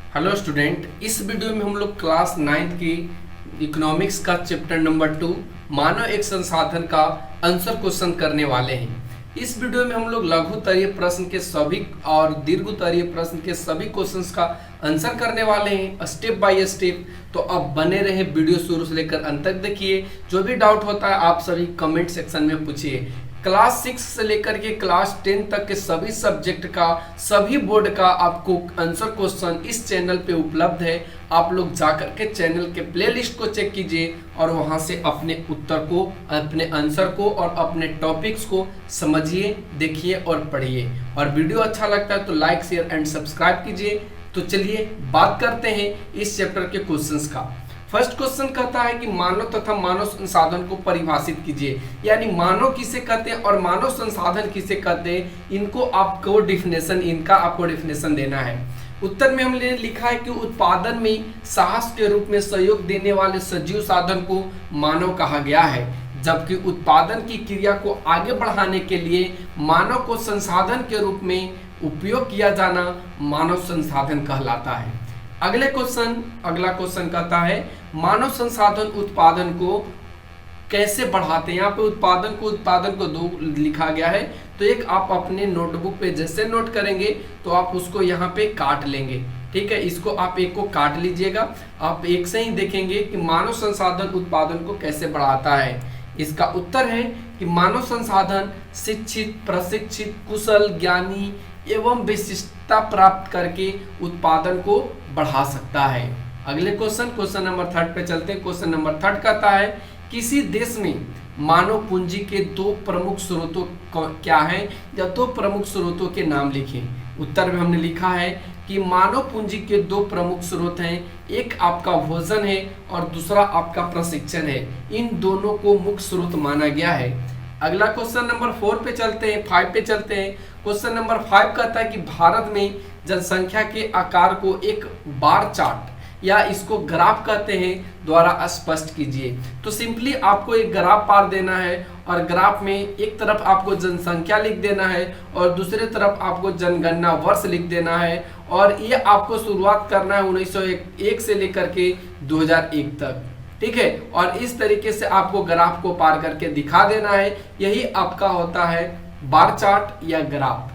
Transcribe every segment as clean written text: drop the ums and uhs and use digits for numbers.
Hello student, इस video में हम लोग क्लास 9th की इकोनॉमिक्स का चैप्टर नंबर 2 मानव एक संसाधन का आंसर क्वेश्चन करने वाले हैं। इस वीडियो में हम लोग लघु उत्तरीय प्रश्न के सभी और दीर्घ उत्तरीय प्रश्न के सभी क्वेश्चंस का आंसर करने वाले हैं स्टेप बाय स्टेप। तो अब बने रहे, वीडियो शुरू से लेकर अंत तक देखिए। जो भी डाउट होता है आप सभी कमेंट सेक्शन में पूछिए। क्लास 6 से लेकर के क्लास 10 तक के सभी सब्जेक्ट का, सभी बोर्ड का आपको आंसर क्वेश्चन इस चैनल पे उपलब्ध है। आप लोग जाकर के चैनल के प्लेलिस्ट को चेक कीजिए और वहां से अपने उत्तर को, अपने आंसर को और अपने टॉपिक्स को समझिए, देखिए और पढ़िए। और वीडियो अच्छा लगता है तो लाइक, शेयर एंड सब्सक्राइब कीजिए। तो चलिए बात करते हैं इस चैप्टर के क्वेश्चंस का। फर्स्ट क्वेश्चन कहता है कि मानव तथा मानव संसाधन को परिभाषित कीजिए। यानी मानव किसे कहते हैं और मानव संसाधन किसे कहते हैं, इनका आपको डिफिनेशन देना है। उत्तर में हमने लिखा है कि उत्पादन में साहस के रूप में सहयोग देने वाले सजीव साधन को मानव कहा गया है, जबकि उत्पादन की क्रिया को आगे बढ़ाने के लिए मानव को संसाधन के रूप में उपयोग किया जाना मानव संसाधन कहलाता है। अगला क्वेश्चन कहता है मानव संसाधन उत्पादन को कैसे बढ़ाते हैं। यहाँ पे उत्पादन को दो लिखा गया है, तो एक आप अपने नोटबुक पे जैसे नोट करेंगे तो आप उसको यहाँ पे काट लेंगे। ठीक है, इसको आप एक को काट लीजिएगा। आप एक से ही देखेंगे कि मानव संसाधन उत्पादन को कैसे बढ़ाता है। इसका उत्तर है कि मानव संसाधन शिक्षित, प्रशिक्षित, कुशल, ज्ञानी एवं विशिष्टता प्राप्त करके उत्पादन को बढ़ा सकता है। अगले क्वेश्चन नंबर 3 पे चलते हैं। क्वेश्चन नंबर 3 कहता है किसी देश में मानव पूंजी के दो प्रमुख स्रोतों क्या हैं, या दो प्रमुख स्रोतों के नाम लिखें। उत्तर में हमने लिखा है कि मानव पूंजी के दो प्रमुख स्रोत हैं, एक आपका भोजन है और दूसरा आपका प्रशिक्षण है। इन दोनों को मुख्य स्रोत माना गया है। अगला क्वेश्चन नंबर 5 पे चलते हैं। क्वेश्चन नंबर 5 कहता है कि भारत में जनसंख्या के आकार को एक बार चार्ट या इसको ग्राफ कहते हैं द्वारा स्पष्ट कीजिए। तो सिंपली आपको एक ग्राफ पार देना है और ग्राफ में एक तरफ आपको जनसंख्या लिख देना है और दूसरे तरफ आपको जनगणना वर्ष लिख देना है। और ये आपको शुरुआत करना है 1901 से लेकर के 2001 तक। ठीक है, और इस तरीके से आपको ग्राफ को पार करके दिखा देना है। यही आपका होता है बार चार्ट या ग्राफ।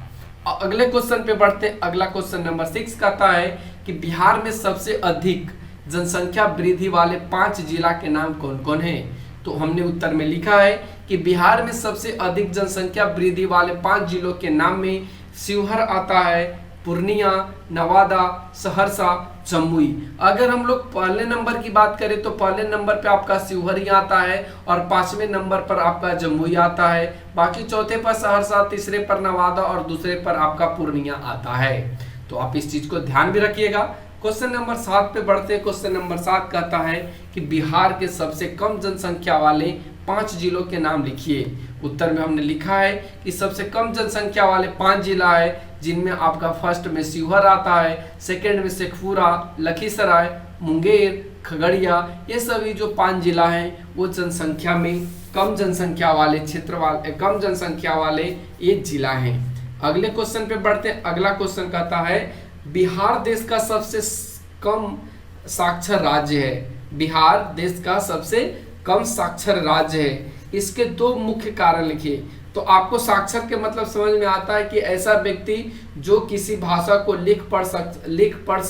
अगले क्वेश्चन पे बढ़ते हैं। अगला क्वेश्चन नंबर 6 कहता है कि बिहार में सबसे अधिक जनसंख्या वृद्धि वाले 5 जिला के नाम कौन कौन हैं। तो हमने उत्तर में लिखा है कि बिहार में सबसे अधिक जनसंख्या वृद्धि वाले 5 जिलों के नाम में शिवहर आता है, पूर्णिया, नवादा, सहरसा, जमुई। अगर हम लोग पहले नंबर की बात करें तो पहले नंबर पे आपका शिवहर ही आता है और 5वें नंबर पर आपका जमुई आता है। बाकी चौथे पर सहरसा, तीसरे पर नवादा और दूसरे पर आपका पूर्णिया आता है। तो आप इस चीज को ध्यान भी रखिएगा। क्वेश्चन नंबर 7 पे बढ़ते हैं। क्वेश्चन नंबर 7 कहता है कि बिहार के सबसे कम जनसंख्या वाले 5 जिलों के नाम लिखिए। उत्तर में हमने लिखा है कि सबसे कम जनसंख्या वाले 5 जिला है, जिनमें आपका फर्स्ट में शिवहर आता है, सेकंड में शेखपुरा, लखीसराय, मुंगेर, खगड़िया। ये सभी जो 5 जिला हैं वो जनसंख्या में कम जनसंख्या वाले ये जिला हैं। अगले क्वेश्चन पे बढ़ते हैं। अगला क्वेश्चन कहता है बिहार देश का सबसे कम साक्षर राज्य है। बिहार देश का सबसे कम साक्षर राज्य है। इसके दो मुख्य कारण लिखिए। तो आपको साक्षर के मतलब समझ में आता है कि ऐसा व्यक्ति जो किसी भाषा को लिख पढ़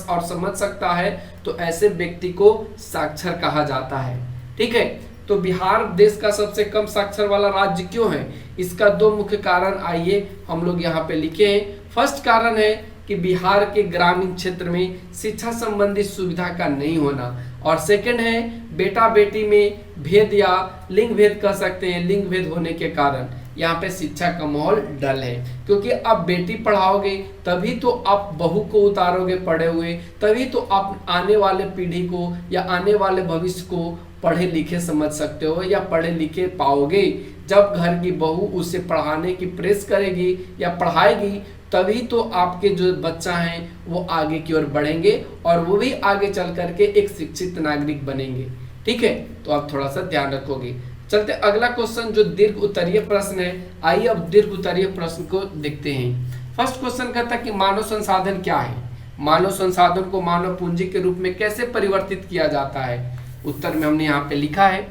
और समझ सकता है, तो ऐसे व्यक्ति को साक्षर कहा जाता है। ठीक है, तो बिहार देश का सबसे कम साक्षर वाला राज्य क्यों है, इसका दो मुख्य कारण आइए हम लोग यहाँ पे लिखे हैं। फर्स्ट कारण है कि बिहार के ग्रामीण क्षेत्र में शिक्षा संबंधी सुविधा का नहीं होना, और सेकंड है बेटा बेटी में भेद या लिंग भेद कह सकते हैं। लिंग भेद होने के कारण यहाँ पे शिक्षा का माहौल डल है, क्योंकि आप बेटी पढ़ाओगे तभी तो आप बहू को उतारोगे पढ़े हुए, तभी तो आप आने वाले पीढ़ी को या आने वाले भविष्य को पढ़े लिखे समझ सकते हो या पढ़े लिखे पाओगे। जब घर की बहू उसे पढ़ाने की प्रेस करेगी या पढ़ाएगी, तभी तो आपके जो बच्चा हैं वो आगे की ओर बढ़ेंगे और वो भी आगे चल करके एक शिक्षित नागरिक बनेंगे। ठीक है, तो आप थोड़ा सा ध्यान रखोगे। चलते अगला क्वेश्चन जो दीर्घ उत्तरीय प्रश्न है। आइए अब दीर्घ उत्तरीय प्रश्न को देखते हैं। फर्स्ट क्वेश्चन कहता है कि मानव संसाधन क्या है। मानव संसाधन को मानव पूंजी के रूप में कैसे परिवर्तित किया जाता है? उत्तर में हमने यहाँ पे लिखा है,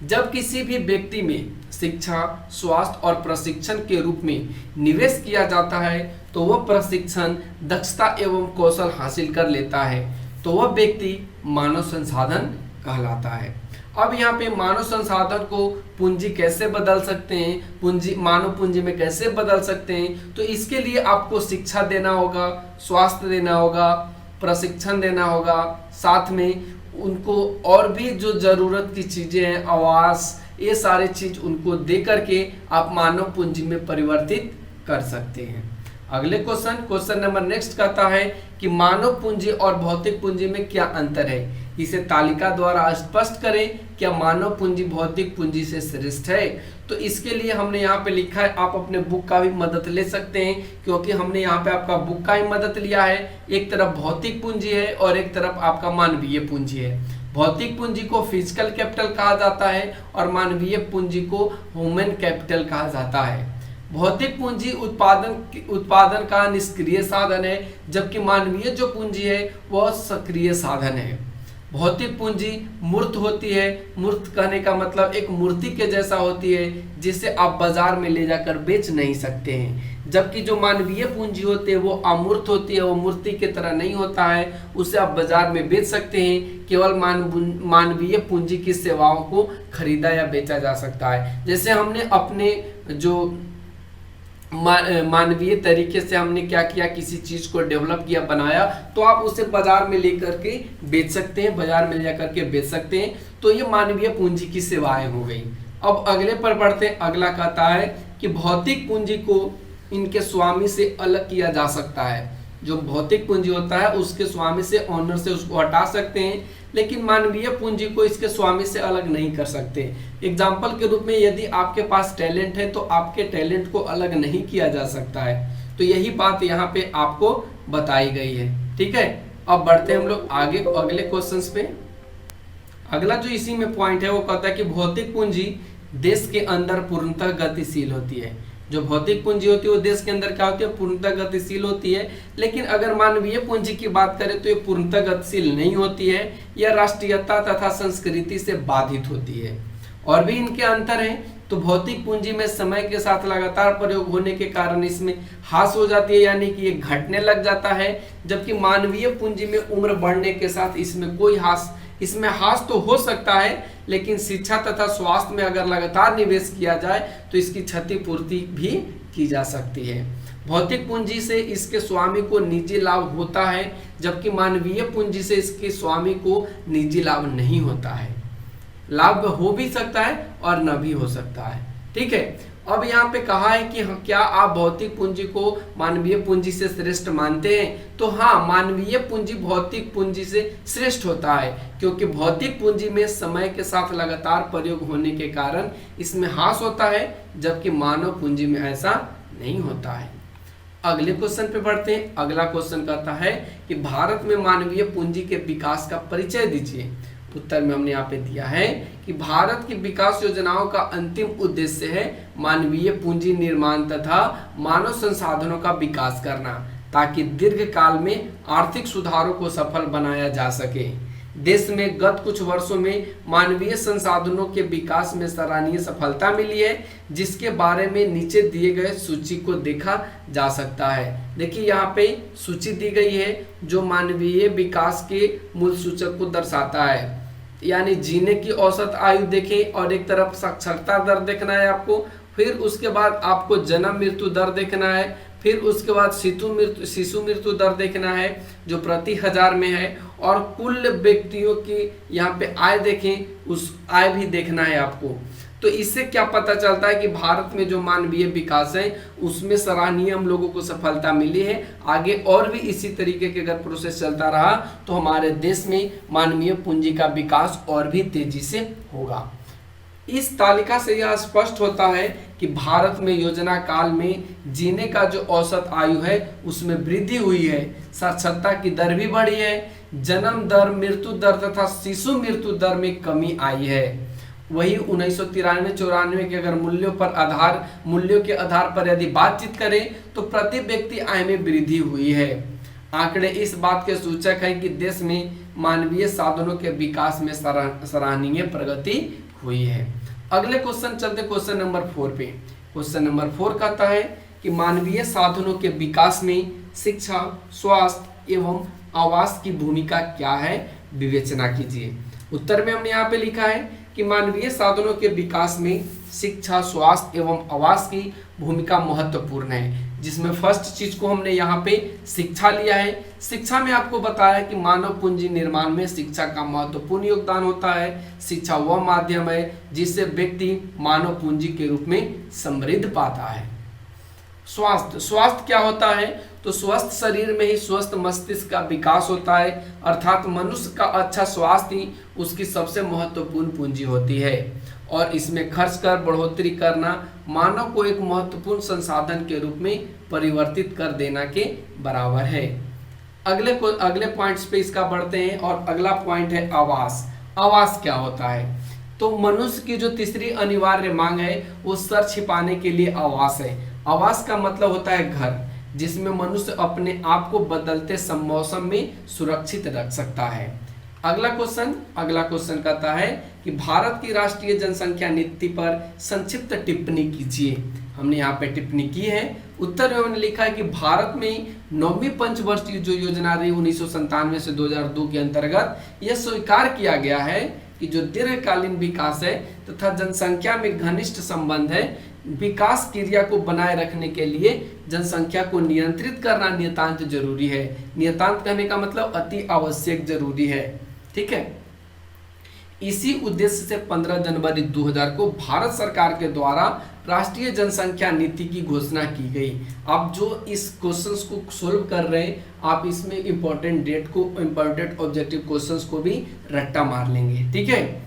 जब किसी भी व्यक्ति में शिक्षा, स्वास्थ्य और प्रशिक्षण के रूप में निवेश किया जाता है तो वह प्रशिक्षण, दक्षता एवं कौशल हासिल कर लेता है तो वह व्यक्ति मानव संसाधन कहलाता है। अब यहाँ पे मानव संसाधन को पूंजी कैसे बदल सकते हैं, पूंजी मानव पूंजी में कैसे बदल सकते हैं, तो इसके लिए आपको शिक्षा देना होगा, स्वास्थ्य देना होगा, प्रशिक्षण देना होगा, साथ में उनको और भी जो जरूरत की चीजें हैं, आवास, ये सारे चीज उनको दे करके आप मानव पूंजी में परिवर्तित कर सकते हैं। अगले क्वेश्चन नंबर नेक्स्ट कहता है कि मानव पूंजी और भौतिक पूंजी में क्या अंतर है? इसे तालिका द्वारा स्पष्ट करें, क्या मानव पूंजी भौतिक पूंजी से श्रेष्ठ है? तो इसके लिए हमने यहाँ पे लिखा है, आप अपने बुक का भी मदद ले सकते हैं क्योंकि हमने यहाँ पे आपका बुक का ही मदद लिया है। एक तरफ भौतिक पूंजी है और एक तरफ आपका मानवीय पूंजी है। भौतिक पूंजी को फिजिकल कैपिटल कहा जाता है और मानवीय पूंजी को ह्यूमन कैपिटल कहा जाता है। भौतिक पूंजी उत्पादन का निष्क्रिय साधन है, जबकि मानवीय जो पूंजी है वह सक्रिय साधन है। भौतिक पूंजी मूर्त होती है, मूर्त कहने का मतलब एक मूर्ति के जैसा होती है जिसे आप बाजार में ले जाकर बेच नहीं सकते हैं, जबकि जो मानवीय पूंजी होती है वो अमूर्त होती है, वो मूर्ति की तरह नहीं होता है, उसे आप बाजार में बेच सकते हैं। केवल मानवीय पूंजी की सेवाओं को खरीदा या बेचा जा सकता है। जैसे हमने अपने जो मानवीय तरीके से हमने क्या किया, किसी चीज को डेवलप किया, बनाया, तो आप उसे बाजार में लेकर के बेच सकते हैं, बाजार में ले जाकर के बेच सकते हैं। तो ये मानवीय पूंजी की सेवाएं हो गई। अब अगले पर बढ़ते हैं। अगला कहता है कि भौतिक पूंजी को इनके स्वामी से अलग किया जा सकता है। जो भौतिक पूंजी होता है उसके स्वामी से, ऑनर से उसको हटा सकते हैं, लेकिन मानवीय पूंजी को इसके स्वामी से अलग नहीं कर सकते। एग्जाम्पल के रूप में यदि आपके पास टैलेंट है तो आपके टैलेंट को अलग नहीं किया जा सकता है। तो यही बात यहाँ पे आपको बताई गई है। ठीक है, अब बढ़ते हैं हम लोग आगे अगले क्वेश्चंस पे। अगला जो इसी में पॉइंट है वो कहता है कि भौतिक पूंजी देश के अंदर पूर्णतः गतिशील होती है। जो भौतिक पूंजी होती है वो देश के अंदर क्या होती है, पूर्णतः गतिशील होती है। लेकिन अगर मानवीय पूंजी की बात करें तो ये पूर्णतः गतिशील नहीं होती है, यह राष्ट्रीयता तथा संस्कृति से बाधित होती है। और भी इनके अंतर हैं। तो भौतिक पूंजी में समय के साथ लगातार प्रयोग होने के कारण इसमें ह्रास हो जाती है, यानी कि ये घटने लग जाता है, जबकि मानवीय पूंजी में उम्र बढ़ने के साथ इसमें कोई ह्रास तो हो सकता है, लेकिन शिक्षा तथा स्वास्थ्य में अगर लगातार निवेश किया जाए तो इसकी क्षतिपूर्ति भी की जा सकती है। भौतिक पूंजी से इसके स्वामी को निजी लाभ होता है, जबकि मानवीय पूंजी से इसके स्वामी को निजी लाभ नहीं होता है। लाभ हो भी सकता है और न भी हो सकता है। ठीक है, अब यहाँ पे कहा है कि क्या आप भौतिक पूंजी को मानवीय पूंजी से श्रेष्ठ मानते हैं? तो हाँ, मानवीय पूंजी भौतिक पूंजी से श्रेष्ठ होता है, क्योंकि भौतिक पूंजी में समय के साथ लगातार प्रयोग होने के कारण इसमें ह्रास होता है, जबकि मानव पूंजी में ऐसा नहीं होता है। अगले क्वेश्चन पे बढ़ते हैं। अगला क्वेश्चन कहता है कि भारत में मानवीय पूंजी के विकास का परिचय दीजिए। उत्तर में हमने यहाँ पे दिया है कि भारत की विकास योजनाओं का अंतिम उद्देश्य है मानवीय पूंजी निर्माण तथा मानव संसाधनों का विकास करना, ताकि दीर्घकाल में आर्थिक सुधारों को सफल बनाया जा सके। देश में गत कुछ वर्षों में मानवीय संसाधनों के विकास में सराहनीय सफलता मिली है, जिसके बारे में नीचे दिए गए सूची को देखा जा सकता है। देखिए यहाँ पे सूची दी गई है जो मानवीय विकास के मूल सूचक को दर्शाता है, यानी जीने की औसत आयु देखें और एक तरफ साक्षरता दर देखना है आपको, फिर उसके बाद आपको जन्म मृत्यु दर देखना है, फिर उसके बाद शिशु मृत्यु दर देखना है जो प्रति 1000 में है, और कुल व्यक्तियों की यहाँ पे आय देखें, उस आय भी देखना है आपको। तो इससे क्या पता चलता है कि भारत में जो मानवीय विकास है उसमें सराहनीय हम लोगों को सफलता मिली है। आगे और भी इसी तरीके के अगर प्रोसेस चलता रहा तो हमारे देश में मानवीय पूंजी का विकास और भी तेजी से होगा। इस तालिका से यह स्पष्ट होता है कि भारत में योजना काल में जीने का जो औसत आयु है उसमें वृद्धि हुई है, साक्षरता की दर भी बढ़ी है, जन्म दर, मृत्यु दर तथा शिशु मृत्यु दर में कमी आई है। वही 1993-94 के अगर मूल्यों के आधार पर यदि बातचीत करें तो प्रति व्यक्ति आय में वृद्धि हुई है। आंकड़े इस बात के सूचक हैं कि देश में मानवीय साधनों के विकास में सराहनीय प्रगति हुई है। अगले क्वेश्चन चलते क्वेश्चन नंबर 4 पे। क्वेश्चन नंबर 4 कहता है कि मानवीय साधनों के विकास में शिक्षा, स्वास्थ्य एवं आवास की भूमिका क्या है, विवेचना कीजिए। उत्तर में हमने यहाँ पे लिखा है कि मानवीय साधनों के विकास में शिक्षा, स्वास्थ्य एवं आवास की भूमिका महत्वपूर्ण है, जिसमें फर्स्ट चीज को हमने यहाँ पे शिक्षा लिया है। शिक्षा में आपको बताया कि मानव पूंजी निर्माण में शिक्षा का महत्वपूर्ण योगदान होता है। शिक्षा वह माध्यम है जिससे व्यक्ति मानव पूंजी के रूप में समृद्ध पाता है। स्वास्थ्य क्या होता है, तो स्वस्थ शरीर में ही स्वस्थ मस्तिष्क का विकास होता है, अर्थात मनुष्य का अच्छा स्वास्थ्य ही उसकी सबसे महत्वपूर्ण पूंजी होती है और इसमें खर्च कर बढ़ोतरी करना मानव को एक महत्वपूर्ण संसाधन के रूप में परिवर्तित कर देना के बराबर है। अगले पॉइंट्स पे इसका बढ़ते हैं और अगला पॉइंट है आवास। आवास क्या होता है, तो मनुष्य की जो तीसरी अनिवार्य मांग है वो सर छिपाने के लिए आवास है। आवास का मतलब होता है घर, जिसमें मनुष्य अपने आप को बदलते मौसम में सुरक्षित रख सकता है। अगला क्वेश्चन कहता है कि भारत की राष्ट्रीय जनसंख्या नीति पर संक्षिप्त टिप्पणी कीजिए। हमने यहाँ पे टिप्पणी की है। उत्तर में हमने लिखा है कि भारत में 9वीं पंचवर्षीय जो योजना रही 1997 से 2002 के अंतर्गत यह स्वीकार किया गया है कि जो दीर्घकालीन विकास है तथा जनसंख्या में घनिष्ठ संबंध है, विकास क्रिया को बनाए रखने के लिए जनसंख्या को नियंत्रित करना नितांत जरूरी है। नितांत कहने का मतलब अति आवश्यक जरूरी है, ठीक है। इसी उद्देश्य से 15 जनवरी 2000 को भारत सरकार के द्वारा राष्ट्रीय जनसंख्या नीति की घोषणा की गई। आप जो इस क्वेश्चंस को सोल्व कर रहे हैं, आप इसमें इंपॉर्टेंट ऑब्जेक्टिव क्वेश्चंस को भी रट्टा मार लेंगे, ठीक है।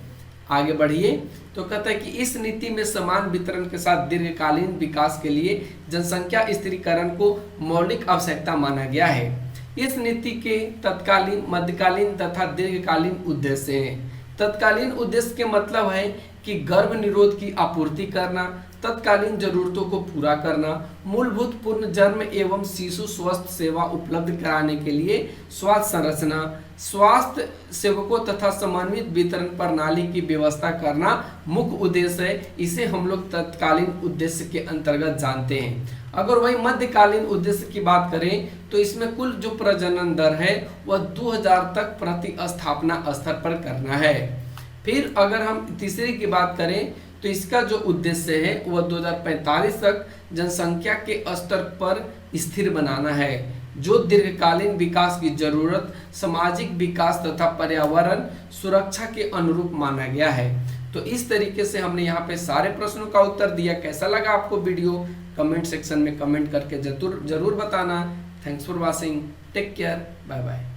आगे बढ़िए, तो कहता है कि इस नीति में समान वितरण के साथ दीर्घकालीन विकास के लिए जनसंख्या स्थिरीकरण को मौलिक आवश्यकता माना गया है। इस नीति के तत्कालीन, मध्यकालीन तथा दीर्घकालीन उद्देश्य हैं। तत्कालीन उद्देश्य के मतलब है कि गर्भ निरोध की आपूर्ति करना, तत्कालीन जरूरतों को पूरा करना, मूलभूत पूर्ण जन्म एवं शिशु स्वस्थ सेवा उपलब्ध कराने के लिए स्वास्थ्य संरचना, स्वास्थ्य सेवकों तथा समन्वित वितरण प्रणाली की व्यवस्था करना मुख्य उद्देश्य है। इसे हम लोग तत्कालीन उद्देश्य के अंतर्गत जानते हैं। अगर वही मध्यकालीन उद्देश्य की बात करें तो इसमें कुल जो प्रजनन दर है वह 2000 तक प्रति स्थापना स्तर पर करना है। फिर अगर हम तीसरे की बात करें तो इसका जो उद्देश्य है वह 2045 तक जनसंख्या के स्तर पर स्थिर बनाना है, जो दीर्घकालीन विकास की जरूरत, सामाजिक विकास तथा पर्यावरण सुरक्षा के अनुरूप माना गया है। तो इस तरीके से हमने यहाँ पे सारे प्रश्नों का उत्तर दिया। कैसा लगा आपको वीडियो, कमेंट सेक्शन में कमेंट करके जरूर बताना। Thanks for watching, take care, bye bye.